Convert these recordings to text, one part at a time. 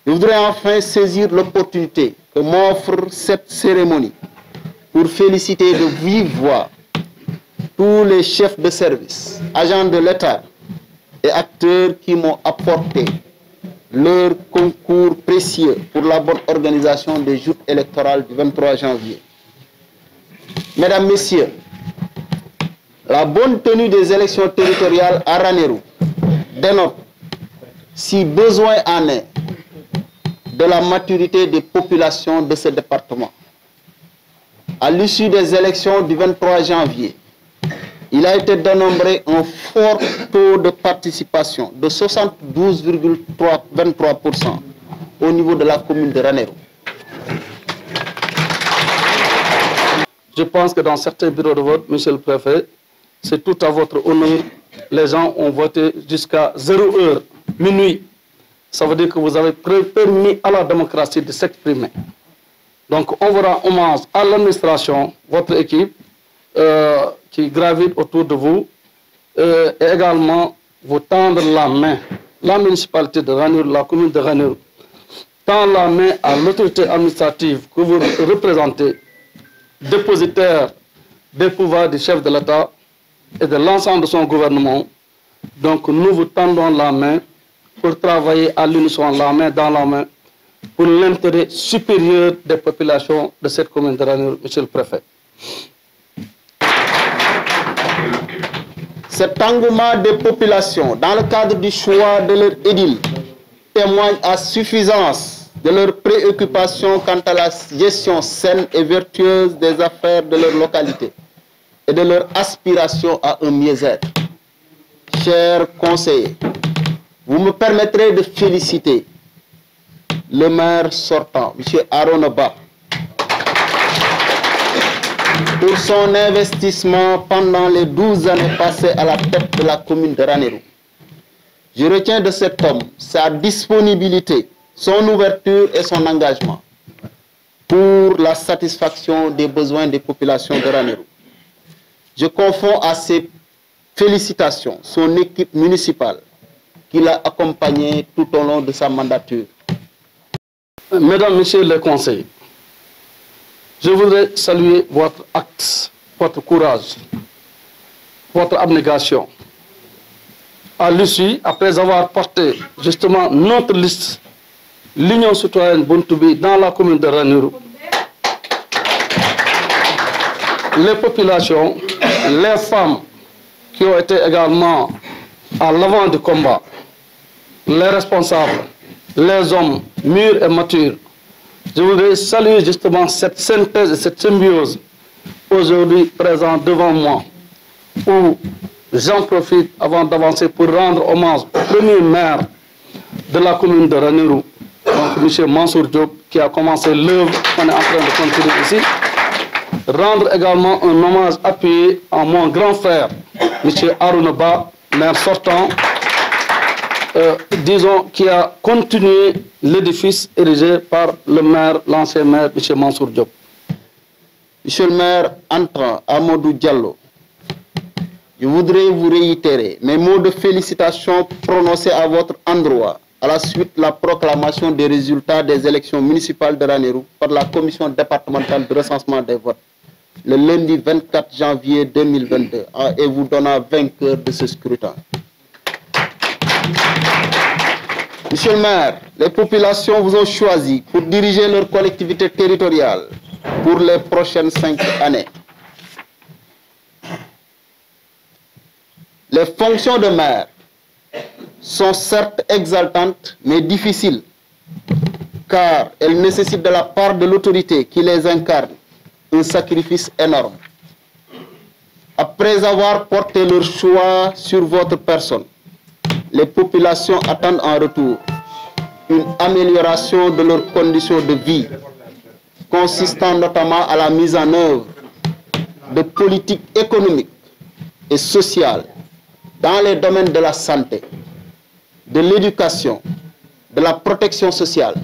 Je voudrais enfin saisir l'opportunité que m'offre cette cérémonie pour féliciter de vive voix tous les chefs de service, agents de l'État et acteurs qui m'ont apporté leur concours précieux pour la bonne organisation des joutes électorales du 23 janvier. Mesdames, Messieurs, la bonne tenue des élections territoriales à Ranérou dénote, si besoin en est, de la maturité des populations de ce département. À l'issue des élections du 23 janvier, il a été dénombré un fort taux de participation de 72,23% au niveau de la commune de Ranérou. Je pense que dans certains bureaux de vote, Monsieur le Préfet, c'est tout à votre honneur. Les gens ont voté jusqu'à 0 heure, minuit. Ça veut dire que vous avez permis à la démocratie de s'exprimer. Donc on vous rend hommage à l'administration, votre équipe, qui gravite autour de vous, et également vous tendre la main. La municipalité de Ranérou, la commune de Ranérou, tend la main à l'autorité administrative que vous représentez, dépositaire des pouvoirs du chef de l'État et de l'ensemble de son gouvernement. Donc nous vous tendons la main pour travailler à l'unisson, la main dans la main, pour l'intérêt supérieur des populations de cette commune de Ranérou, Monsieur le Préfet. Cet engouement des populations dans le cadre du choix de leur édile témoigne à suffisance de leur préoccupation quant à la gestion saine et vertueuse des affaires de leur localité et de leur aspiration à un mieux-être. Chers conseillers, vous me permettrez de féliciter le maire sortant, M. Arona Ba, pour son investissement pendant les 12 années passées à la tête de la commune de Ranérou. Je retiens de cet homme sa disponibilité, son ouverture et son engagement pour la satisfaction des besoins des populations de Ranérou. Je confonds à ces félicitations son équipe municipale qui l'a accompagné tout au long de sa mandature. Mesdames, Messieurs les conseillers, je voudrais saluer votre acte, votre courage, votre abnégation. À l'issue, après avoir porté justement notre liste, l'Union citoyenne Buntoubi dans la commune de Ranérou, les populations, les femmes qui ont été également à l'avant du combat, les responsables, les hommes mûrs et matures, je voudrais saluer justement cette synthèse et cette symbiose aujourd'hui présente devant moi, où j'en profite avant d'avancer pour rendre hommage au premier maire de la commune de Ranérou, donc M. Mansour Diop, qui a commencé l'œuvre qu'on est en train de continuer ici. Rendre également un hommage appuyé à mon grand frère, M. Arona Ba, maire sortant, disons, qui a continué l'édifice érigé par le maire, l'ancien maire, M. Mansour Diop. Monsieur le maire entrant, Amadou Diallo, je voudrais vous réitérer mes mots de félicitations prononcés à votre endroit à la suite de la proclamation des résultats des élections municipales de Ranérou par la commission départementale de recensement des votes le lundi 24 janvier 2022 et vous donnant vainqueur de ce scrutin. Monsieur le maire, les populations vous ont choisi pour diriger leur collectivité territoriale pour les prochaines 5 années. Les fonctions de maire sont certes exaltantes, mais difficiles, car elles nécessitent de la part de l'autorité qui les incarne un sacrifice énorme. Après avoir porté leur choix sur votre personne, les populations attendent en retour une amélioration de leurs conditions de vie, consistant notamment à la mise en œuvre de politiques économiques et sociales dans les domaines de la santé, de l'éducation, de la protection sociale,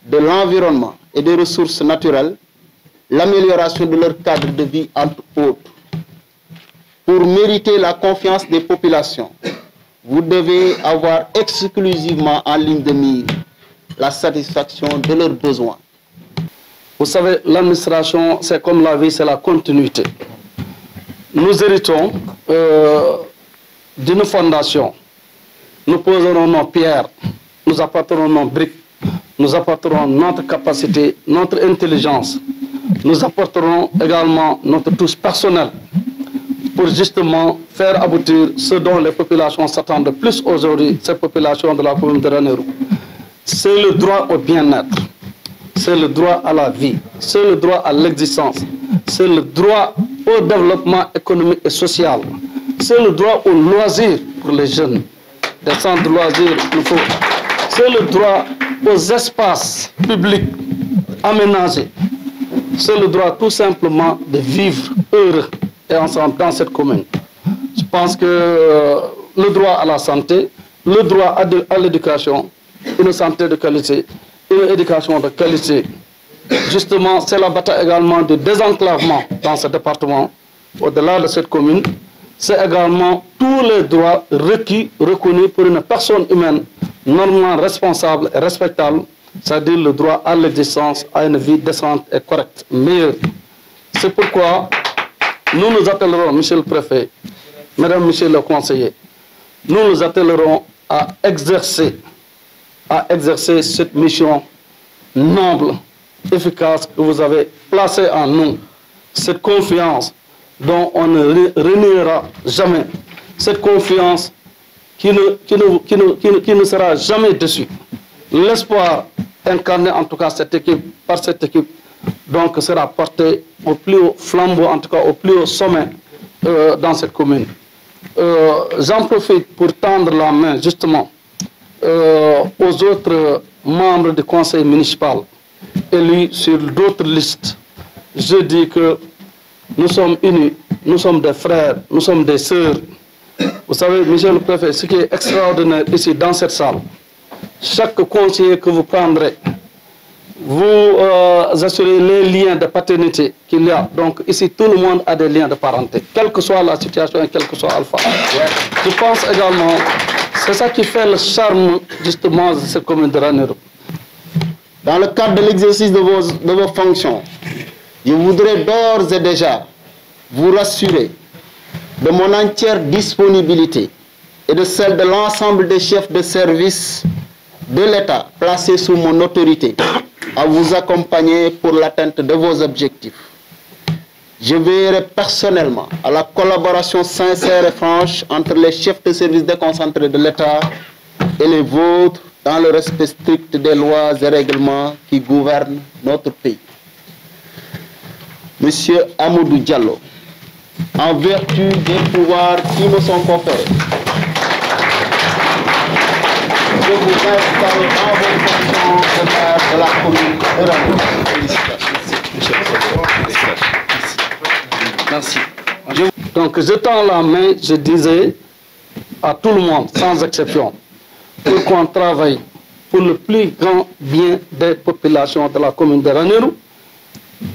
de l'environnement et des ressources naturelles, l'amélioration de leur cadre de vie, entre autres. Pour mériter la confiance des populations, vous devez avoir exclusivement en ligne de mire la satisfaction de leurs besoins. Vous savez, l'administration, c'est comme la vie, c'est la continuité. Nous héritons d'une fondation. Nous poserons nos pierres, nous apporterons nos briques, nous apporterons notre capacité, notre intelligence. Nous apporterons également notre touche personnelle pour justement faire aboutir ce dont les populations s'attendent de plus aujourd'hui, ces populations de la commune de Ranérou. C'est le droit au bien-être, c'est le droit à la vie, c'est le droit à l'existence, c'est le droit au développement économique et social, c'est le droit au loisir pour les jeunes, des centres de loisirs, c'est le droit aux espaces publics aménagés, c'est le droit tout simplement de vivre heureux et ensemble dans cette commune. Je pense que le droit à la santé, le droit à l'éducation, une santé de qualité, une éducation de qualité. Justement, c'est la bataille également de désenclavement dans ce département, au-delà de cette commune. C'est également tous les droits requis, reconnus pour une personne humaine normalement responsable et respectable, c'est-à-dire le droit à l'existence, à une vie décente et correcte, meilleure. C'est pourquoi nous nous attellerons, monsieur le préfet, mesdames, messieurs les conseillers, nous nous attellerons à exercer cette mission noble, efficace que vous avez placée en nous, cette confiance dont on ne reniera jamais, cette confiance qui ne sera jamais déçue. L'espoir incarné en tout cas par cette équipe, donc sera porté au plus haut flambeau, en tout cas au plus haut sommet dans cette commune. J'en profite pour tendre la main justement aux autres membres du conseil municipal élus sur d'autres listes. Je dis que nous sommes unis, nous sommes des frères, nous sommes des sœurs. Vous savez, monsieur le préfet, ce qui est extraordinaire ici dans cette salle, chaque conseiller que vous prendrez, vous assurez les liens de paternité qu'il y a. Donc ici, tout le monde a des liens de parenté, quelle que soit la situation et quel que soit Alpha. Je pense également, c'est ça qui fait le charme justement de cette commune de Ranérou. Dans le cadre de l'exercice de vos fonctions, je voudrais d'ores et déjà vous rassurer de mon entière disponibilité et de celle de l'ensemble des chefs de service de l'État placés sous mon autorité à vous accompagner pour l'atteinte de vos objectifs. Je veillerai personnellement à la collaboration sincère et franche entre les chefs de service déconcentrés de l'État et les vôtres dans le respect strict des lois et règlements qui gouvernent notre pays. Monsieur Amadou Diallo, en vertu des pouvoirs qui me sont conférés, je vous installe dans vos fonctions de maire de la commune de Ranérou. Merci. Donc je tends la main, je disais à tout le monde, sans exception, pour qu'on travaille pour le plus grand bien des populations de la commune de Ranérou,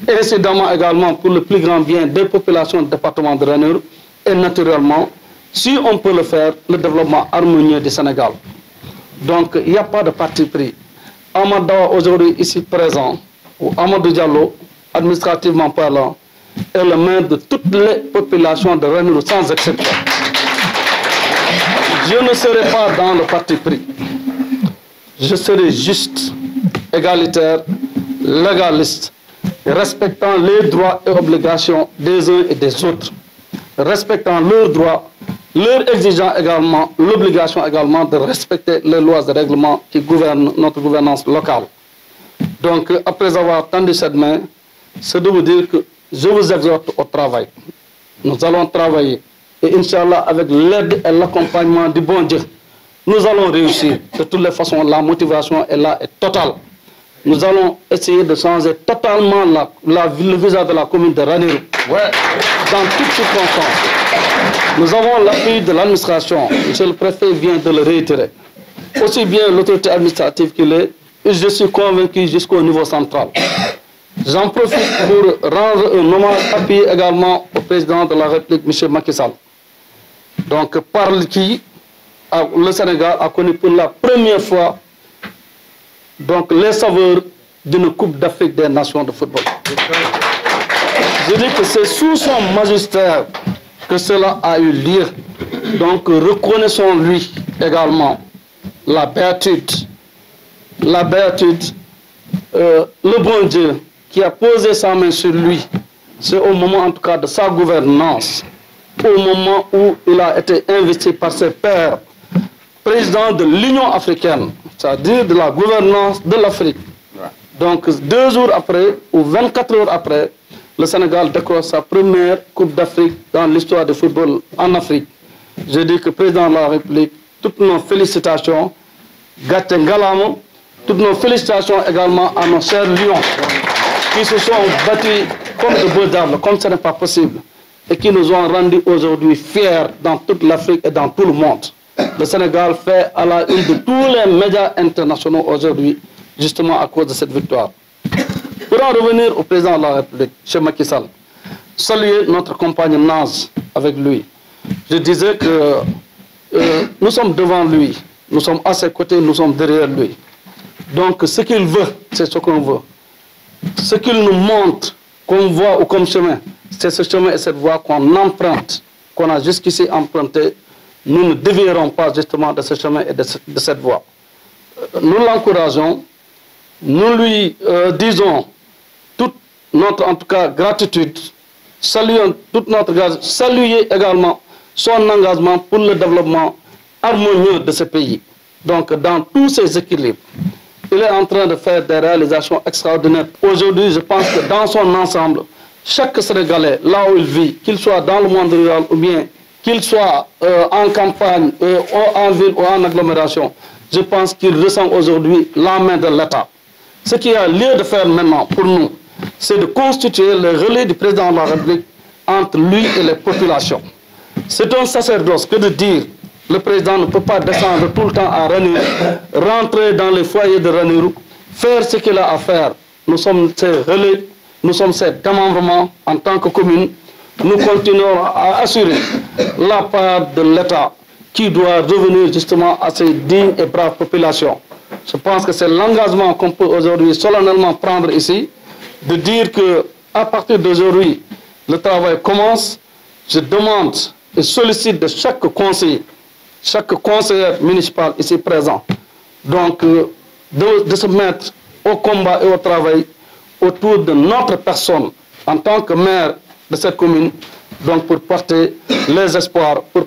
et incidemment également pour le plus grand bien des populations du département de Ranérou, et naturellement, si on peut le faire, le développement harmonieux du Sénégal. Donc il n'y a pas de parti pris. Amadou aujourd'hui ici présent, ou Amadou Diallo, administrativement parlant, est le maire de toutes les populations de Ranérou, sans exception. Je ne serai pas dans le parti pris. Je serai juste, égalitaire, légaliste, respectant les droits et obligations des uns et des autres, respectant leurs droits, leur exigeant également, l'obligation également de respecter les lois et règlements qui gouvernent notre gouvernance locale. Donc, après avoir tendu cette main, c'est de vous dire que je vous exhorte au travail. Nous allons travailler. Et Inch'Allah, avec l'aide et l'accompagnement du bon Dieu, nous allons réussir. De toutes les façons, la motivation est là, est totale. Nous allons essayer de changer totalement le visage de la commune de Ranérou. Dans toutes circonstances. Nous avons l'appui de l'administration. Monsieur le préfet vient de le réitérer. Aussi bien l'autorité administrative qu'il est, et je suis convaincu jusqu'au niveau central. J'en profite pour rendre un hommage appuyé également au président de la République, M. Macky Sall. Donc, par qui le Sénégal a connu pour la première fois donc les saveurs d'une Coupe d'Afrique des Nations de football. Je dis que c'est sous son magistère que cela a eu lieu. Donc reconnaissons-lui également la béatitude, le bon Dieu qui a posé sa main sur lui. C'est au moment en tout cas de sa gouvernance, au moment où il a été investi par ses pairs, président de l'Union africaine, c'est-à-dire de la gouvernance de l'Afrique. Donc 2 jours après, ou 24 heures après, le Sénégal décroche sa première Coupe d'Afrique dans l'histoire du football en Afrique. Je dis que président de la République, toutes nos félicitations, Gate Ngalamo, toutes nos félicitations également à nos chers lions qui se sont battus comme de beaux diables, comme ce n'est pas possible, et qui nous ont rendus aujourd'hui fiers dans toute l'Afrique et dans tout le monde. Le Sénégal fait à la une de tous les médias internationaux aujourd'hui, justement à cause de cette victoire. Pour en revenir au président de la République, M. Macky Sall, saluer notre compagne Naz avec lui. Je disais que nous sommes devant lui, nous sommes à ses côtés, nous sommes derrière lui. Donc ce qu'il veut, c'est ce qu'on veut. Ce qu'il nous montre, qu'on voit ou comme chemin, c'est ce chemin et cette voie qu'on emprunte, qu'on a jusqu'ici emprunté. Nous ne dévierons pas justement de ce chemin et de cette voie. Nous l'encourageons, nous lui disons toute notre, en tout cas, gratitude, saluons toute notre gratitude, saluer également son engagement pour le développement harmonieux de ce pays. Donc, dans tous ses équilibres, il est en train de faire des réalisations extraordinaires. Aujourd'hui, je pense que dans son ensemble, chaque Sénégalais, là où il vit, qu'il soit dans le monde rural ou bien qu'il soit en campagne, en ville ou en agglomération, je pense qu'il ressent aujourd'hui la main de l'État. Ce qu'il y a lieu de faire maintenant pour nous, c'est de constituer le relais du président de la République entre lui et les populations. C'est un sacerdoce que de dire le président ne peut pas descendre tout le temps à Ranérou, rentrer dans les foyers de Ranérou, faire ce qu'il a à faire. Nous sommes ses relais, nous sommes ses démembrements en tant que commune. Nous continuons à assurer la part de l'État qui doit revenir justement à ces dignes et braves populations. Je pense que c'est l'engagement qu'on peut aujourd'hui solennellement prendre ici, de dire qu'à partir d'aujourd'hui, le travail commence. Je demande et sollicite de chaque conseiller municipal ici présent, donc de se mettre au combat et au travail autour de notre personne en tant que maire de cette commune, donc pour porter les espoirs, pour